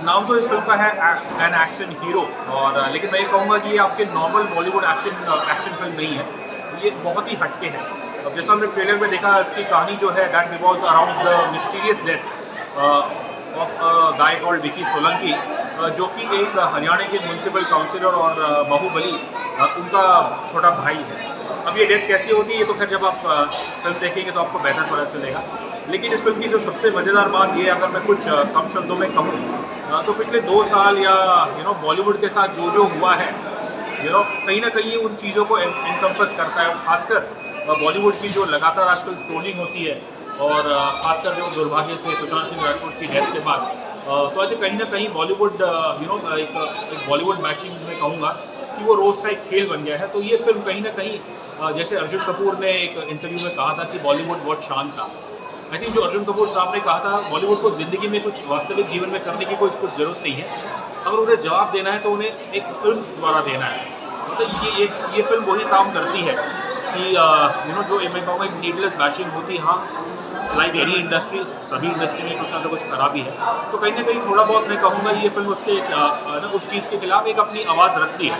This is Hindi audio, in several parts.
नाम तो इस फिल्म का है एन एक्शन हीरो, और लेकिन मैं ये कहूँगा कि ये आपके नॉर्मल बॉलीवुड एक्शन फिल्म नहीं है, ये बहुत ही हटके है। अब जैसा हमने ट्रेलर में देखा, इसकी कहानी जो है that revolves around the mysterious death of guy called Vicky Solanki, जो कि एक हरियाणा के म्यूनसिपल काउंसिलर और बाहुबली उनका छोटा भाई है। अब ये डेथ कैसी होती है ये तो खैर जब आप फिल्म देखेंगे तो आपको बेहतर पता चलेगा। लेकिन इस फिल्म की जो सबसे मज़ेदार बात ये, अगर मैं कुछ कम शब्दों में कहूँ तो पिछले 2 साल या बॉलीवुड के साथ जो हुआ है, कहीं ना कहीं उन चीज़ों को इनकम्पस करता है। खासकर बॉलीवुड की जो लगातार आजकल ट्रोलिंग होती है, और खासकर जो दुर्भाग्य से सुशांत सिंह राजपूत की डेथ के बाद, तो आज कहीं ना कहीं बॉलीवुड एक बॉलीवुड मैचिंग में कहूँगा कि वो रोज़ का एक खेल बन गया है। तो ये फिल्म कहीं ना कहीं जैसे अर्जुन कपूर ने एक इंटरव्यू में कहा था कि बॉलीवुड बहुत शांत था, आई थिंक जो अर्जुन कपूर साहब ने कहा था बॉलीवुड को ज़िंदगी में कुछ वास्तविक जीवन में करने की कुछ ज़रूरत नहीं है, अगर उन्हें जवाब देना है तो उन्हें एक फिल्म द्वारा देना है। मतलब ये फिल्म वही काम करती है कि जो मैं कहूँगा एक नीडलेस बैशिंग होती है। हाँ, लाइक एनी इंडस्ट्री, सभी इंडस्ट्री में कुछ ना कुछ खराबी है, तो कहीं ना कहीं थोड़ा बहुत मैं कहूँगा ये फिल्म उसके उस चीज़ के खिलाफ एक अपनी आवाज़ रखती है।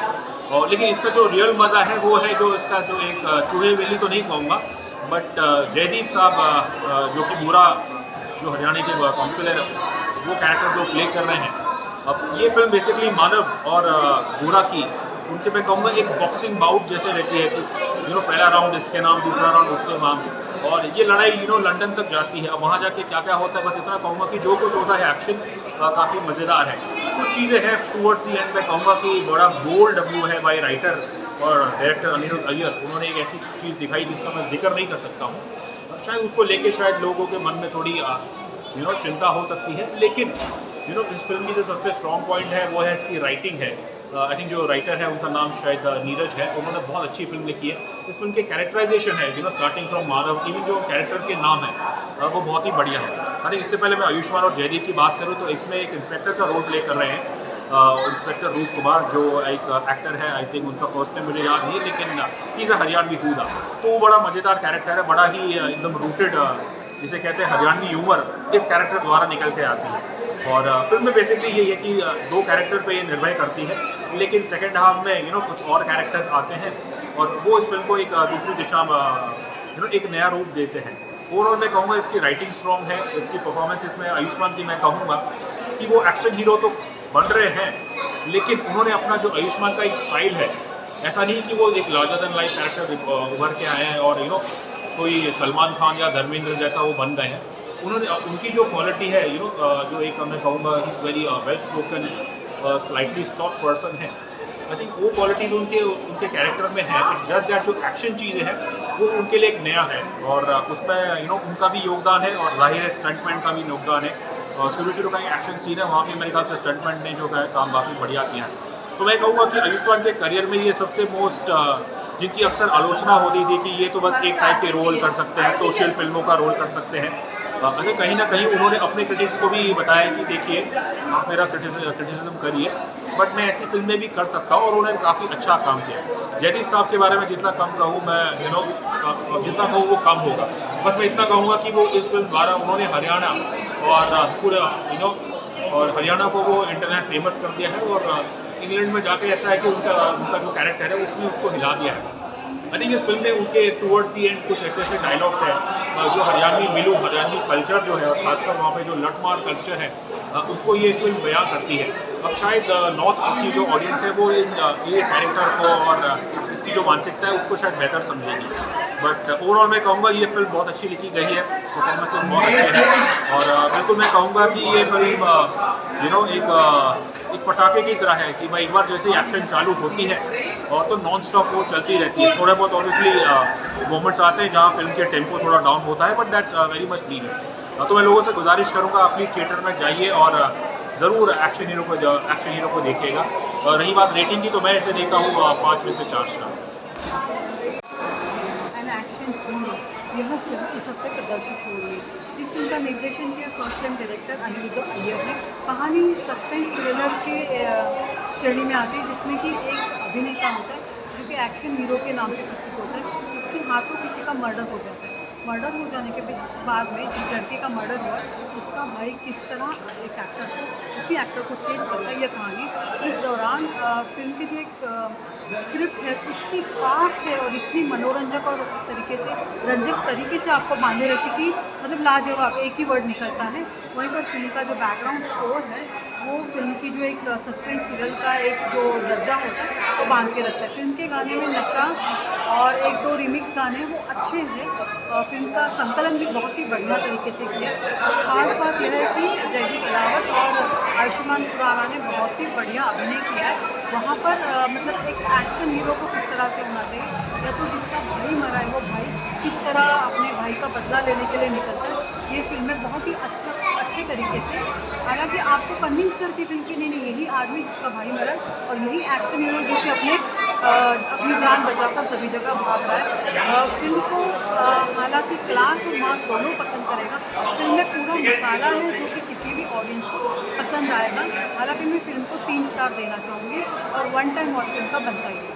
और लेकिन इसका जो रियल मज़ा है वो है जो इसका जो एक चूहे वेली तो नहीं कहूँगा, बट जयदीप साहब जो कि बुरा जो हरियाणा के काउंसिलर वो कैरेक्टर जो प्ले कर रहे हैं। अब ये फिल्म बेसिकली मानव और बुरा की उनके मैं कहूँगा एक बॉक्सिंग बाउट जैसे रहती है कि पहला राउंड इसके नाम, दूसरा राउंड उसके नाम, और ये लड़ाई लंदन तक जाती है। अब वहाँ जाके क्या क्या होता है बस इतना कहूँगा कि जो कुछ होता है एक्शन काफ़ी मज़ेदार है। कुछ चीज़ें हैं टूवर्ड्स दी एंड मैं कहूँगा कि बड़ा बोल्ड व्यू है बाय राइटर और डायरेक्टर अनिरुद्ध अय्यर। उन्होंने एक ऐसी चीज़ दिखाई जिसका मैं जिक्र नहीं कर सकता हूँ, शायद उसको लेके शायद लोगों के मन में थोड़ी चिंता हो सकती है। लेकिन इस फिल्म की जो सबसे स्ट्रॉन्ग पॉइंट है वो है इसकी राइटिंग है। आई थिंक जो राइटर है उनका नाम शायद नीरज है, उन्होंने बहुत अच्छी फिल्म लिखी है। इस फिल्म के कैरेक्टराइजेशन है स्टार्टिंग फ्रॉम माधव, इवन जो कैरेक्टर के नाम है वो बहुत ही बढ़िया है। आई थिंक इससे पहले मैं आयुष्मान और जयदीप की बात करूँ तो इसमें एक इंस्पेक्टर का रोल प्ले कर रहे हैं इंस्पेक्टर रूप कुमार, जो एक एक्टर है। आई थिंक उनका फर्स्ट नेम मुझे याद नहीं, लेकिन इज़ अ हरियाणवी हूदा। तो वो बड़ा मज़ेदार कैरेक्टर है, बड़ा ही एकदम रूटेड जिसे कहते हैं हरियाणवी ह्यूमर इस कैरेक्टर द्वारा निकल के आती है। और फिल्म में बेसिकली ये है कि 2 कैरेक्टर पे ये निर्भर करती है, लेकिन सेकेंड हाफ में कुछ और कैरेक्टर्स आते हैं और वो इस फिल्म को एक दूसरी दिशा में एक नया रूप देते हैं। ओवरऑल मैं कहूँगा इसकी राइटिंग स्ट्रॉन्ग है, इसकी परफॉर्मेंस इसमें आयुष्मान की मैं कहूँगा कि वो एक्शन हीरो तो बन रहे हैं, लेकिन उन्होंने अपना जो आयुष्मान का एक स्टाइल है, ऐसा नहीं कि वो एक लार्जर देन लाइफ कैरेक्टर उभर के आए हैं और कोई सलमान खान या धर्मेंद्र जैसा वो बन गए हैं। उन्होंने उनकी जो क्वालिटी है जो एक मैं कहूँगा is very well spoken slightly soft person है। आई थिंक वो क्वालिटीज़ उनके कैरेक्टर में है। इट्स जस्ट दैट जो एक्शन चीज़ें हैं वो उनके लिए एक नया है, और उसमें उनका भी योगदान है और जाहिर है स्टंटमैन का भी योगदान है। और शुरू का एक्शन सीन है, वहाँ पे मेरे ख्याल से स्टंटमैन ने जो है काम काफ़ी बढ़िया किया है। तो मैं कहूँगा कि आयुष्मान के करियर में ये सबसे मोस्ट जिनकी अक्सर आलोचना होती थी कि ये तो बस एक टाइप के रोल कर सकते हैं, सोशल फिल्मों का रोल कर सकते हैं, अगर कहीं ना कहीं उन्होंने अपने क्रिटिक्स को भी बताया कि देखिए आप मेरा क्रिटिसिज्म करिए, बट मैं ऐसी फिल्में भी कर सकता हूँ, और उन्होंने काफ़ी अच्छा काम किया। जयदीप साहब के बारे में जितना कम कहूँ मैं जितना कहूँ वो कम होगा। बस मैं इतना कहूँगा कि वो इस फिल्म द्वारा उन्होंने हरियाणा और पूरा और हरियाणा को वो इंटरनेट फेमस कर दिया है, और इंग्लैंड में जाके ऐसा है कि उनका जो कैरेक्टर है उसने उसको हिला दिया है। आई थिंक इस फिल्म में उनके टूवर्ड्स दी एंड कुछ ऐसे डायलॉग्स हैं जो हरियाणवी कल्चर जो है, और खासकर वहाँ पे जो लठमार कल्चर है उसको ये फिल्म बयां करती है। अब शायद नॉर्थ की जो ऑडियंस है वो ये कैरेक्टर को और इसकी जो मानसिकता है उसको शायद बेहतर समझेगी, बट ओवरऑल मैं कहूँगा ये फिल्म बहुत अच्छी लिखी गई है, परफॉर्मेंसेस बहुत अच्छे हैं, और बिल्कुल मैं कहूँगा कि ये फिल्म एक पटाखे की तरह है कि भाई एक बार जैसे एक्शन चालू होती है और तो नॉन स्टॉप वो चलती रहती है। थोड़े बहुत ऑब्वियसली मोमेंट्स आते हैं जहाँ फिल्म के टेम्पो थोड़ा डाउन होता है, but that's very much needed. तो मैं लोगों से गुजारिश करूँगा आप प्लीज़ थिएटर में जाइए और ज़रूर एक्शन हीरो को देखिएगा। और रही बात रेटिंग की, तो मैं इसे देता हूँ 5 में से 4 स्टार। यह फिल्म इस हफ्ते प्रदर्शित हो रही है। इस फिल्म का निर्देशन किया first time director Aniruddha Iyer ने। कहानी सस्पेंस थ्रिलर के श्रेणी में आती है, जिसमें कि एक अभिनेता होता है जो कि एक्शन हीरो के नाम से प्रसिद्ध होता है। उसके हाथों किसी का मर्डर हो जाता है। मर्डर हो जाने के बाद में जिस लड़के का मर्डर हुआ उसका भाई किस तरह एक एक्टर को उसी एक्टर को चेस करता है ये कहानी। इस दौरान फिल्म की जो एक स्क्रिप्ट है इतनी फास्ट है और इतनी मनोरंजक और रंजक तरीके से आपको बांधे रखी कि मतलब लाजवाब, एक ही वर्ड निकलता है। वहीं पर फिल्म का जो बैकग्राउंड स्कोर है वो फिल्म की जो एक सस्पेंस थ्रिलर का एक जो दर्जा होता है वो बांध के रखता है। फिल्म के गाने में नशा और एक दो रिमिक्स गाने वो अच्छे हैं। फिल्म का संकलन भी बहुत ही बढ़िया तरीके से किया। खास बात यह है कि जयदीप अलावत और आयुष्मान खुराना ने बहुत ही बढ़िया अभिनय किया है। वहाँ पर मतलब एक एक्शन हीरो को किस तरह से होना चाहिए, या तो जिसका भाई मरा है वो भाई किस तरह अपने भाई का बदला लेने के लिए निकलता है, ये फिल्में बहुत ही अच्छे तरीके से, हालांकि आपको कन्विंस करती फिल्म की नहीं यही आदमी जिसका भाई मरा और यही एक्शन हीरो जो कि अपनी जान बचाकर सभी जगह भाग रहा है। फिल्म को हालांकि क्लास और मास दोनों पसंद करेगा। फिल्म में पूरा मसाला है जो कि किसी भी ऑडियंस को पसंद आएगा। हालांकि मैं फिल्म को 3 स्टार देना चाहूँगी और 1 टाइम वॉच फिल्म का बनता ही है।